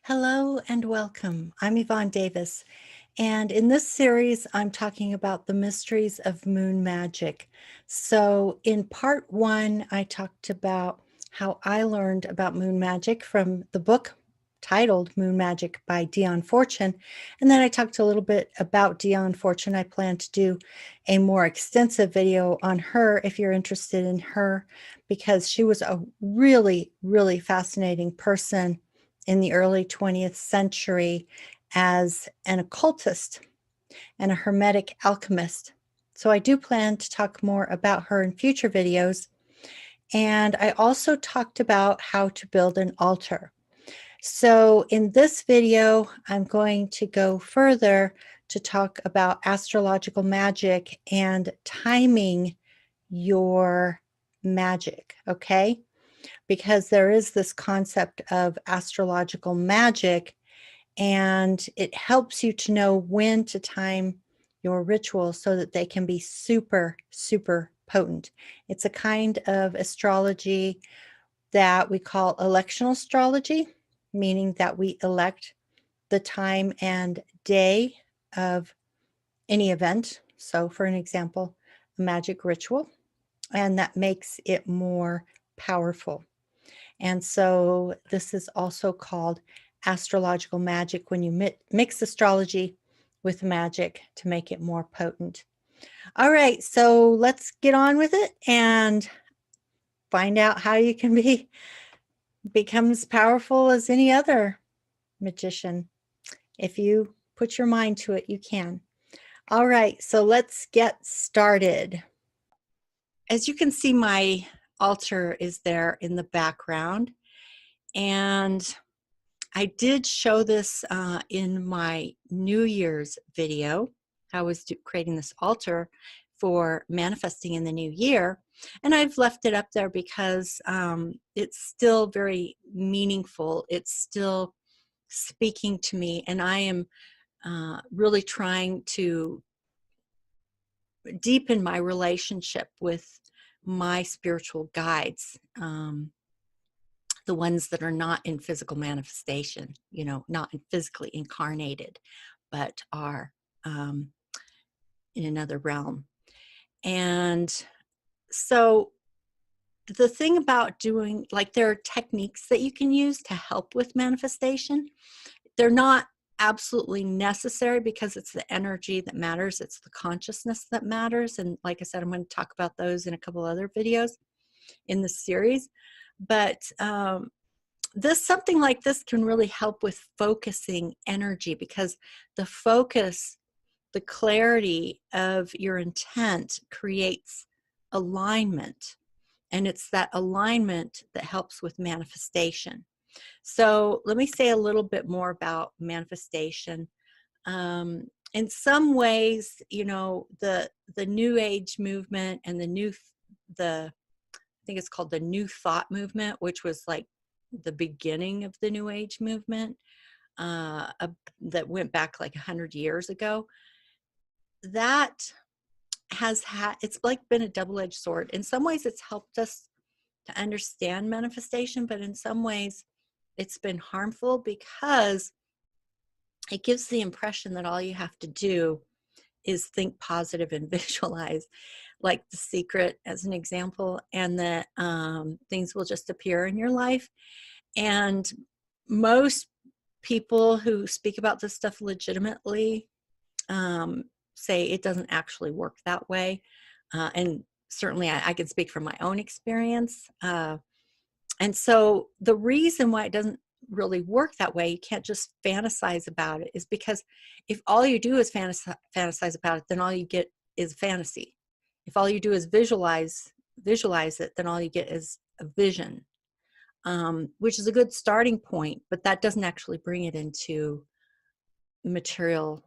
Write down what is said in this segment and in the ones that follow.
Hello and welcome. I'm Yvonne Davis, and in this series, I'm talking about the mysteries of moon magic. So, in part one, I talked about how I learned about moon magic from the book titled Moon Magic by Dion Fortune. And then I talked a little bit about Dion Fortune. I plan to do a more extensive video on her if you're interested in her, because she was a really, really fascinating person in the early 20th century as an occultist and a hermetic alchemist. So I do plan to talk more about her in future videos. And I also talked about how to build an altar. So in this video, I'm going to go further to talk about astrological magic and timing your magic, okay? Because there is this concept of astrological magic, and it helps you to know when to time your rituals so that they can be super, super potent. It's a kind of astrology that we call electional astrology, meaning that we elect the time and day of any event. So, for an example, a magic ritual, and that makes it more powerful. And so this is also called astrological magic when you mix astrology with magic to make it more potent. All right, so let's get on with it and find out how you can become as powerful as any other magician. If you put your mind to it, you can. All right, so let's get started. As you can see, my altar is there in the background, and I did show this in my New Year's video. I was creating this altar for manifesting in the new year, and I've left it up there because it's still very meaningful. It's still speaking to me, and I am really trying to deepen my relationship with my spiritual guides. The ones that are not in physical manifestation, not physically incarnated, but are in another realm. And so the thing about doing, like, there are techniques that you can use to help with manifestation. They're not absolutely necessary because it's the energy that matters. It's the consciousness that matters. And like I said, I'm going to talk about those in a couple other videos in this series. But something like this can really help with focusing energy, because the focus, the clarity of your intent creates alignment, and it's that alignment that helps with manifestation. So let me say a little bit more about manifestation. In some ways, the New Age movement and I think it's called the New Thought movement, which was like the beginning of the New Age movement, that went back like 100 years ago. That it's like been a double-edged sword. In some ways, it's helped us to understand manifestation, but in some ways, it's been harmful because it gives the impression that all you have to do is think positive and visualize, like The Secret as an example, and that things will just appear in your life. And most people who speak about this stuff legitimately say it doesn't actually work that way. And certainly I can speak from my own experience. And so the reason why it doesn't really work that way, you can't just fantasize about it, is because if all you do is fantasize about it, then all you get is fantasy. If all you do is visualize it, then all you get is a vision. Which is a good starting point, but that doesn't actually bring it into material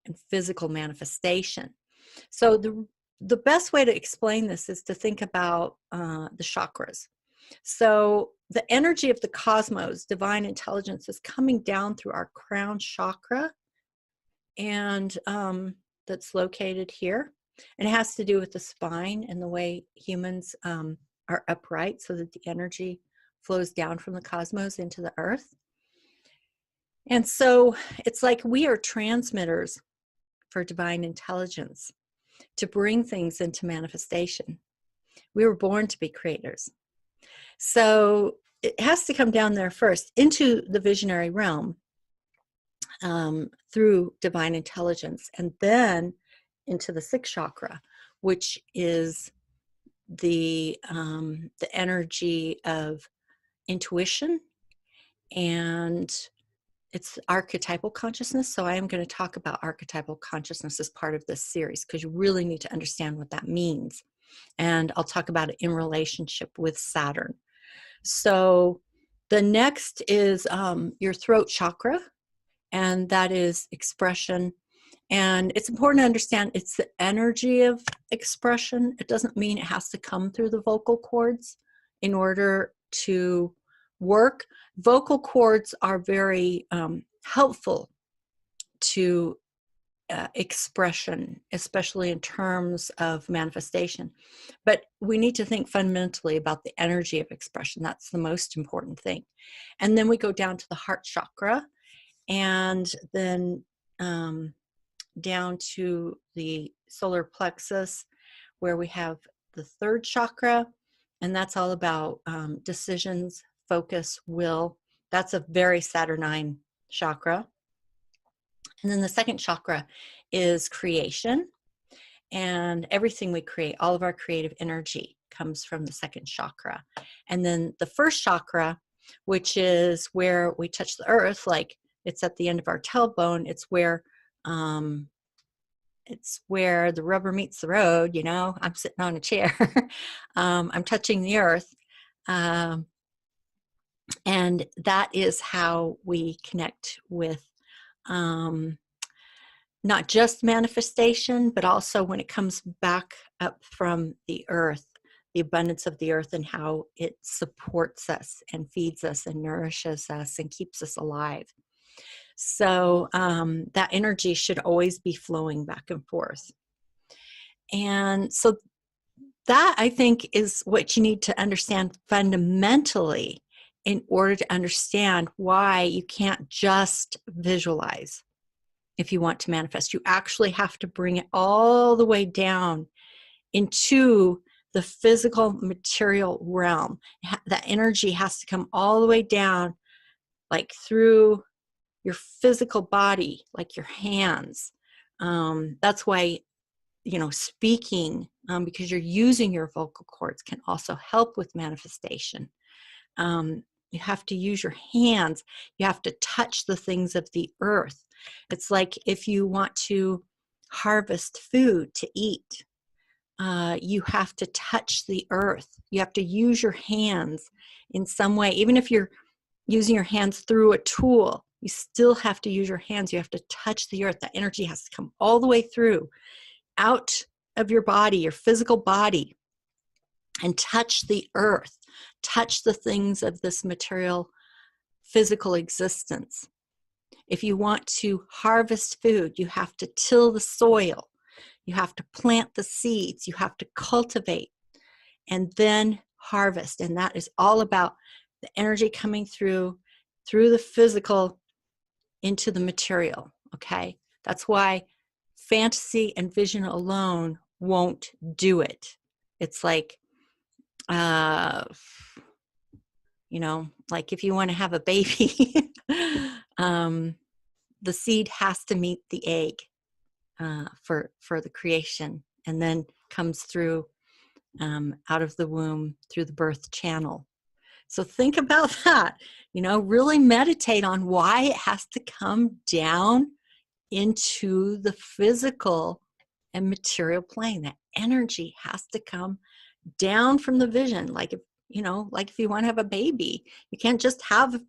and physical manifestation. So the best way to explain this is to think about the chakras. So the energy of the cosmos, divine intelligence, is coming down through our crown chakra, and that's located here. And it has to do with the spine and the way humans are upright, so that the energy flows down from the cosmos into the earth. And so it's like we are transmitters for divine intelligence to bring things into manifestation. We were born to be creators. So it has to come down there first into the visionary realm through divine intelligence, and then into the sixth chakra, which is the energy of intuition, and it's archetypal consciousness. So I am going to talk about archetypal consciousness as part of this series, because you really need to understand what that means. And I'll talk about it in relationship with Saturn. So the next is your throat chakra, and that is expression. And it's important to understand it's the energy of expression. It doesn't mean it has to come through the vocal cords in order to work. Vocal cords are very helpful to expression, especially in terms of manifestation. But we need to think fundamentally about the energy of expression. That's the most important thing. And then we go down to the heart chakra, and then down to the solar plexus, where we have the third chakra, and that's all about decisions, focus, will. That's a very Saturnine chakra. And then the second chakra is creation, and everything we create, all of our creative energy comes from the second chakra. And then the first chakra, which is where we touch the earth, like it's at the end of our tailbone. It's where the rubber meets the road. You know, I'm sitting on a chair. I'm touching the earth. And that is how we connect with not just manifestation, but also when it comes back up from the earth, the abundance of the earth, and how it supports us and feeds us and nourishes us and keeps us alive. So that energy should always be flowing back and forth. And so that, I think, is what you need to understand fundamentally in order to understand why you can't just visualize if you want to manifest. You actually have to bring it all the way down into the physical material realm. That energy has to come all the way down, like through your physical body, like your hands. That's why, speaking, because you're using your vocal cords, can also help with manifestation. You have to use your hands. You have to touch the things of the earth. It's like if you want to harvest food to eat, you have to touch the earth. You have to use your hands in some way. Even if you're using your hands through a tool, you still have to use your hands. You have to touch the earth. That energy has to come all the way through, out of your body, your physical body, and touch the earth, touch the things of this material, physical existence. If you want to harvest food, you have to till the soil. You have to plant the seeds. You have to cultivate and then harvest. And that is all about the energy coming through the physical into the material, okay? That's why fantasy and vision alone won't do it. It's like, like if you want to have a baby, the seed has to meet the egg for the creation, and then comes through out of the womb through the birth channel. So think about that, really meditate on why it has to come down into the physical and material plane. That energy has to come down from the vision. Like if you want to have a baby, you can't just have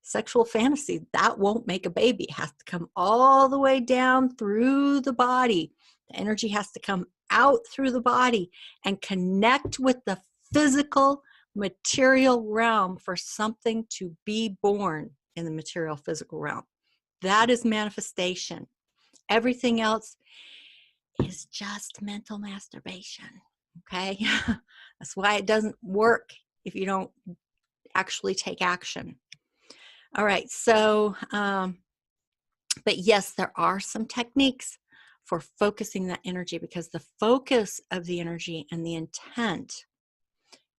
sexual fantasy. That won't make a baby. It has to come all the way down through the body. The energy has to come out through the body and connect with the physical material realm for something to be born in the material physical realm. That is manifestation. Everything else is just mental masturbation. Okay? That's why it doesn't work if you don't actually take action. All right. So, but yes, there are some techniques for focusing that energy, because the focus of the energy and the intent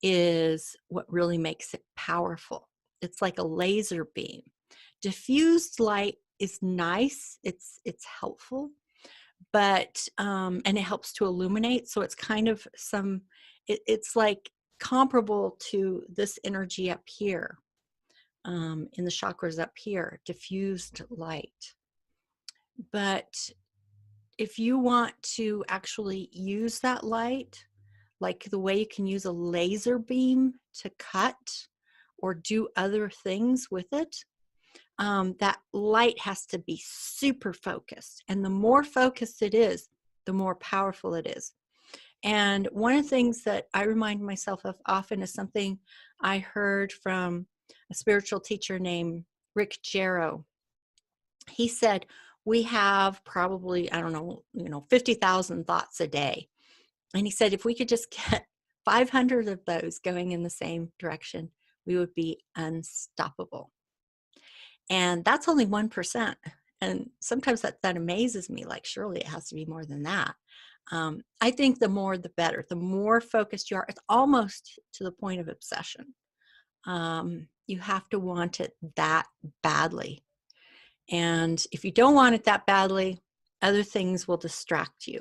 is what really makes it powerful. It's like a laser beam. Diffused light is nice. It's helpful, but and it helps to illuminate. So it's kind of it's like comparable to this energy up here, in the chakras up here, diffused light. But if you want to actually use that light, like the way you can use a laser beam to cut or do other things with it, that light has to be super focused. And the more focused it is, the more powerful it is. And one of the things that I remind myself of often is something I heard from a spiritual teacher named Rick Jarrow. He said, we have probably, I don't know, 50,000 thoughts a day. And he said, if we could just get 500 of those going in the same direction, we would be unstoppable. And that's only 1%. And sometimes that amazes me, like, surely it has to be more than that. I think the more, the better. The more focused you are, it's almost to the point of obsession. You have to want it that badly. And if you don't want it that badly, other things will distract you,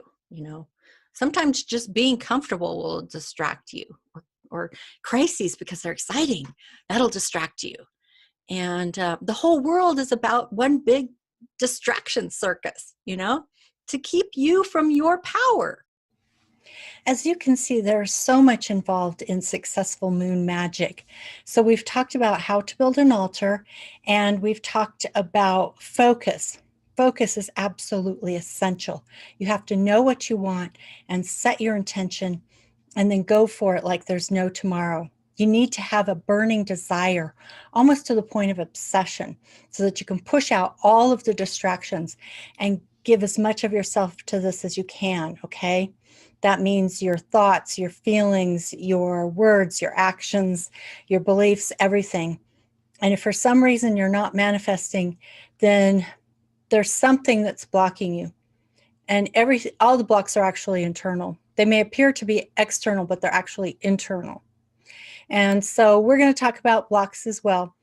Sometimes just being comfortable will distract you, or crises because they're exciting. That'll distract you. And the whole world is about one big distraction circus, to keep you from your power. As you can see, there's so much involved in successful moon magic. So we've talked about how to build an altar, and we've talked about focus. Focus is absolutely essential. You have to know what you want and set your intention, and then go for it like there's no tomorrow. You need to have a burning desire, almost to the point of obsession, so that you can push out all of the distractions and give as much of yourself to this as you can, okay? That means your thoughts, your feelings, your words, your actions, your beliefs, everything. And if for some reason you're not manifesting, then there's something that's blocking you. And all the blocks are actually internal. They may appear to be external, but they're actually internal. And so we're going to talk about blocks as well.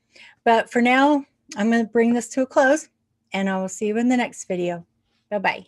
But for now, I'm going to bring this to a close, and I will see you in the next video. Bye-bye.